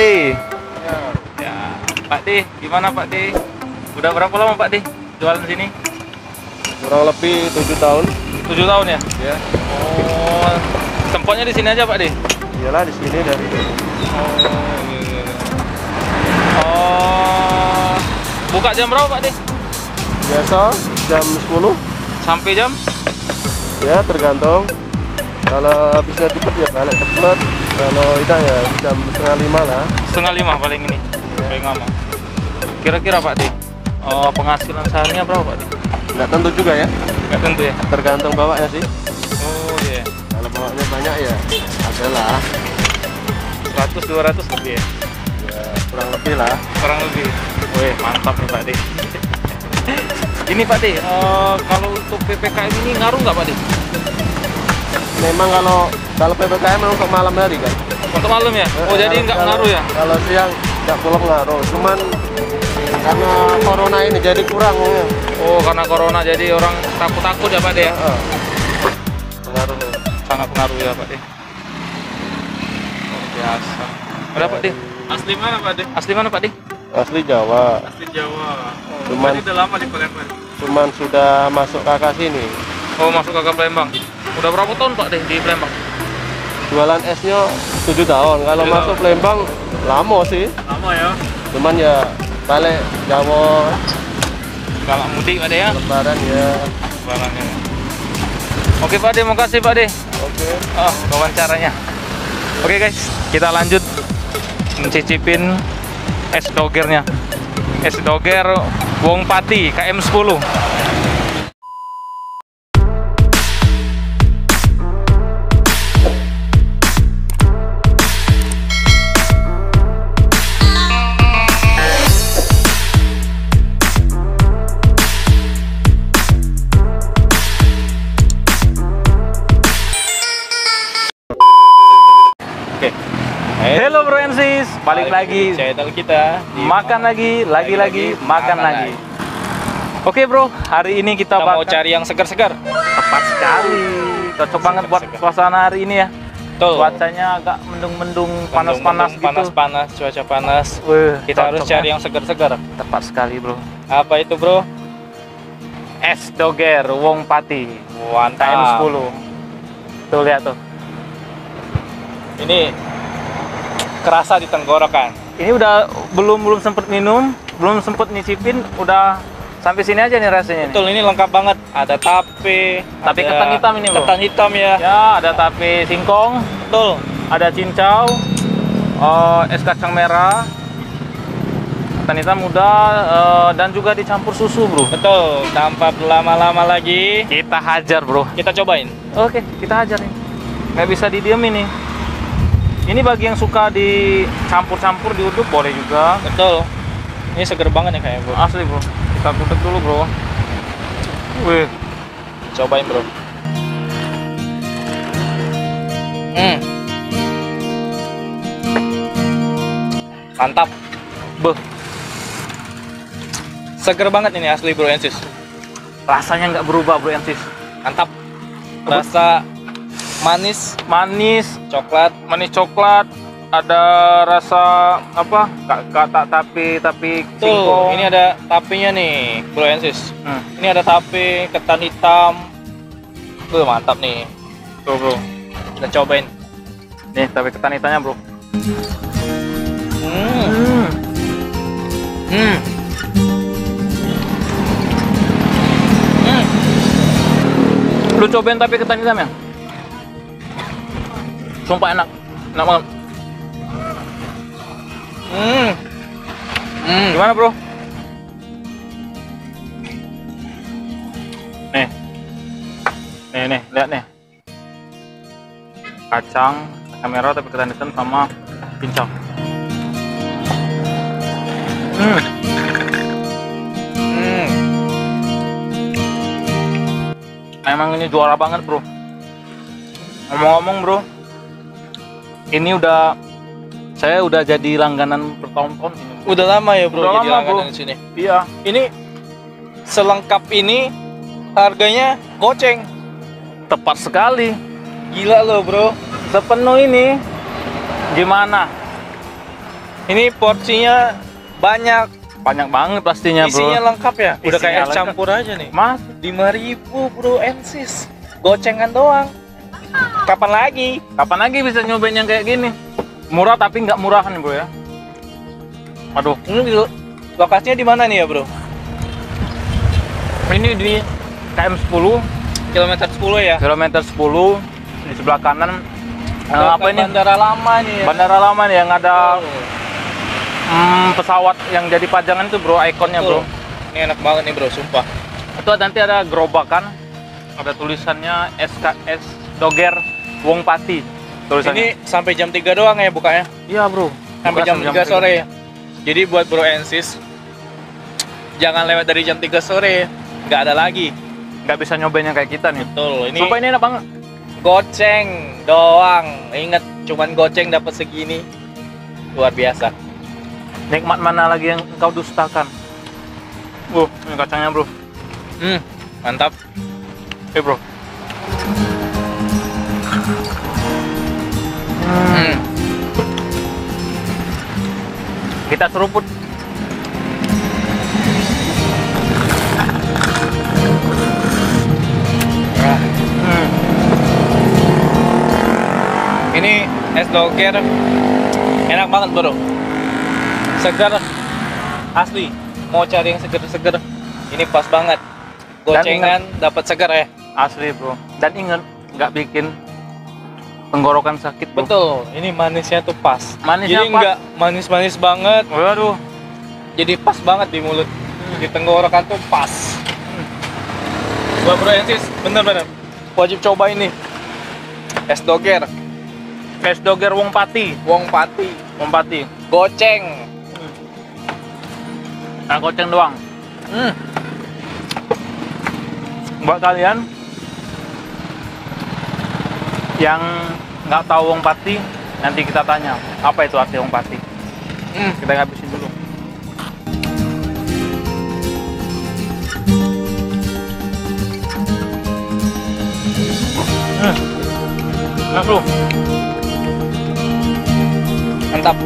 D. Ya, Pak D, gimana Pak D? Udah berapa lama Pak D jualan sini? Kurang lebih 7 tahun. 7 tahun ya? Ya. Oh, tempatnya di sini aja Pak D? Iyalah di sini dari. Oh, buka jam berapa Pak D? Biasa jam 10. Sampai jam? Ya tergantung. Kalau habisnya cepet ya balik cepet. Kalau tidak ya jam setengah 5 lah. Setengah 5 paling ini, paling lama. Kira-kira Pak D, penghasilan seharinya berapa Pak D? Nggak tentu juga ya. Nggak tentu ya? Tergantung bawanya sih. Oh iya. Kalau bawanya banyak ya adalah 100-200 lebih ya? ya kurang lebih lah. Kurang lebih. Wih, mantap nih Pak D. Ini Pak D, kalau untuk PPKM ini ngaruh nggak Pak D? Memang kalau PPKM memang untuk malam hari kan. Untuk malam ya? Oh jadi nggak ngaruh ya? Kalau siang nggak belum ngaruh. Cuman karena corona ini jadi kurang ya. Oh karena corona jadi orang takut-takut ya Pak D ya? Pengaruh. Sangat pengaruh ya Pak D. Luar biasa. Ada Pak D? Asli mana Pak D? Asli mana Pak D? Asli Jawa. Asli Jawa. Cuman udah lama di Palembang. Cuman sudah masuk kakak sini. Oh masuk kakak Palembang. Udah berapa tahun Pak D di Palembang? Jualan esnya 7 tahun. Kalau 7 masuk tahun. Palembang lama sih. Lama ya. Cuman ya balik Jawa Kalau mudik Pak D ya? Lebaran ya. Barangnya. Oke Pak D, makasih Pak D. Oke. Wawancaranya. Oke guys, kita lanjut mencicipin es dogernya. Es doger Wong Pati KM 10. Hello Bro and Sis, balik lagi channel kita di makan lagi makan lagi. Oke bro, hari ini kita mau bakal cari yang segar-segar. tepat sekali, cocok banget buat suasana hari ini ya. Betul. Cuacanya agak mendung-mendung, panas-panas gitu. Panas-panas, cuaca panas. Wih, Kita harus cocok cari ya. yang segar-segar. Tepat sekali bro. Apa itu bro? Es doger Wong Pati Mantap. KM 10. Tuh lihat tuh. Ini kerasa di tenggorokan. Ini udah belum sempet minum, belum sempet nyicipin, udah sampai sini aja nih rasanya. Betul, ini lengkap banget. Ada tape, Tape ada ketan hitam ini, bro. Ketan hitam ya. Ya, ada tape singkong, Betul. ada cincau, es kacang merah, ketan hitam muda, dan juga dicampur susu, bro. Betul. Tanpa berlama-lama lagi, Kita hajar, bro. kita cobain. Oke, kita hajar nih. Nggak bisa didiemin nih. Ini bagi yang suka dicampur-campur diuduk boleh juga. Betul. Ini seger banget ya kayaknya bro. Asli, bro. Kita gudeg dulu, bro. Wih, Cobain bro. Mantap. beh, Seger banget ini asli bro and sis. rasanya nggak berubah, bro and sis. Mantap. Rasa manis, Manis, manis coklat, ada rasa apa? Kata tapi Tuh, singkong. ini ada tapenya nih, bro and sis. Hmm. Ini ada tape, ketan hitam. Mantap nih. Tuh, bro. Kita cobain. Nih, tapi ketan hitamnya, bro. Hmm. Hmm. Hmm. Lu cobain tapi ketan hitamnya. Sumpah enak. Enak banget. Hmm. Hmm. Gimana, bro? Nih. Nih, lihat nih. Kacang merah tapi ketan hitam sama cincau. Hmm. Emang ini juara banget, bro. Ngomong-ngomong, bro, ini saya udah jadi langganan bertahun-tahun ini. Udah lama ya bro, Udah jadi lama, langganan bro. di sini. Iya, Ini selengkap ini harganya goceng. tepat sekali. Gila loh bro. Sepenuh ini gimana? Ini porsinya banyak, Banyak banget pastinya, bro. isinya lengkap ya. Udah Isinya kayak lengkap. campur aja nih. Mas, 5.000 bro Ensis. Gocengan doang. Kapan lagi? kapan lagi bisa nyobain yang kayak gini? Murah tapi nggak murahan, bro ya. Aduh, Ini lokasinya di mana nih ya bro? ini di KM 10, Kilometer 10 ya? kilometer 10 di sebelah kanan. Apa ini? Bandara lama nih ya? Bandara lama nih yang ada Oh, pesawat yang jadi pajangan itu, bro, ikonnya, bro. Ini enak banget nih bro, sumpah. Itu nanti ada gerobakan, ada tulisannya SKS Doger Wong Pati tulisannya. Ini sampai jam 3 doang ya bukanya? Iya, bro. Sampai Buka jam 3 sore ya? Jadi buat bro Ensis, jangan lewat dari jam 3 sore, nggak ada lagi. Nggak bisa nyobain yang kayak kita nih. Betul, ini Sumpah ini enak banget. goceng doang. Ingat, cuman goceng dapat segini. Luar biasa. Nikmat mana lagi yang kau dustakan? Ini kacangnya, bro. Mantap. Bro. Kita seruput. Ini es doger enak banget bro, segar asli. Mau cari yang seger-seger, ini pas banget. Gocengan dapat segar ya. Asli, bro. Dan ingat, nggak bikin tenggorokan sakit, bro. Betul, ini manisnya tuh pas. Manisnya Jadi pas. nggak manis-manis banget, Waduh. jadi pas banget di mulut. Di tenggorokan tuh pas. Buat bro Ensis, bener-bener wajib coba ini es doger Es Doger Wong Pati. Wong Pati, Wong Pati. goceng. Nah, goceng doang. Buat kalian yang nggak tahu Wong Pati, nanti kita tanya apa itu arti Wong Pati. Kita ngabisin dulu. Enak, bro. Mantap.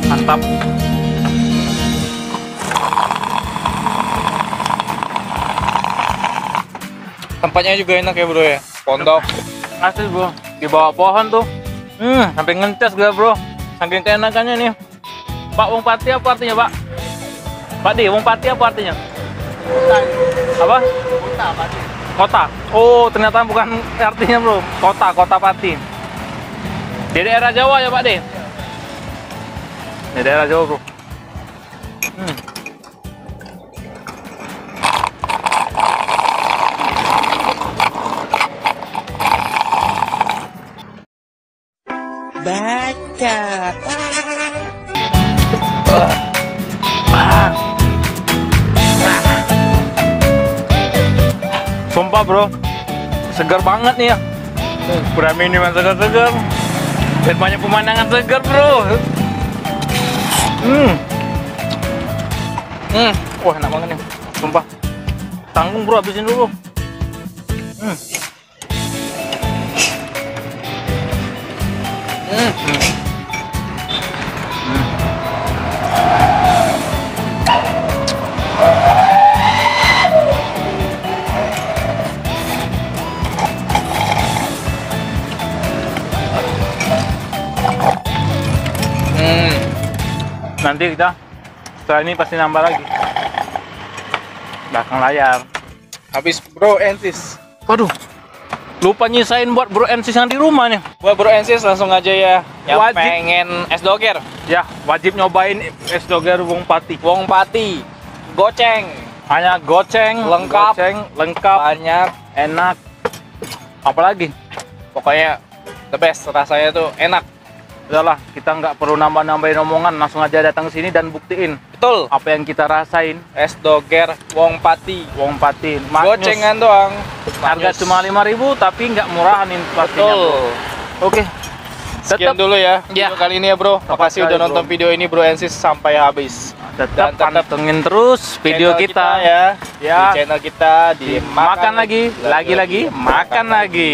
Mantap. Tempatnya juga enak ya bro ya, pondok. Asli, bro. Di bawah pohon tuh. Sampai ngecas gue, bro. Saking keenakannya nih. Pak, Wong Pati apa artinya, Pak? Pak Di, Wong Pati apa artinya? Apa? Kota Pati. Kota. Oh, ternyata bukan artinya, bro. Kota, Kota Pati. Di daerah Jawa ya, Pak De? Di daerah Jawa, bro. Sumpah, bro, segar banget nih ya. Udah minuman segar-segar dan banyak pemandangan segar, bro. Wah, enak banget nih, sumpah. Tanggung, bro, habisin dulu. Nanti kita setelah ini pasti nambah lagi belakang layar. Habis bro Ensis. Waduh, lupa nyisain buat bro Ensis yang di rumah nih. Buat bro Ensis langsung aja ya, yang Wajib. pengen es doger Ya, wajib nyobain es doger Wong Pati. Wong Pati, goceng, Hanya goceng, Lengkap. lengkap, banyak. enak. Apalagi? Pokoknya the best, rasanya tuh enak. Udahlah, kita nggak perlu nambah-nambahin omongan, langsung aja datang ke sini dan buktiin Betul, apa yang kita rasain. es doger Wong Pati, Wong Pati, Maknyus. gocengan doang. Harga Maknyus. cuma 5.000 tapi nggak murahan ini pastinya. Betul. Bro. Oke. Sekian dulu ya Ya. video kali ini ya bro. Makasih sekali, udah nonton bro. video ini bro Ensis sampai habis. Tetap tetap pantengin terus video channel kita. ya. Ya. Di channel kita di Makan lagi, lagi-lagi, makan lagi.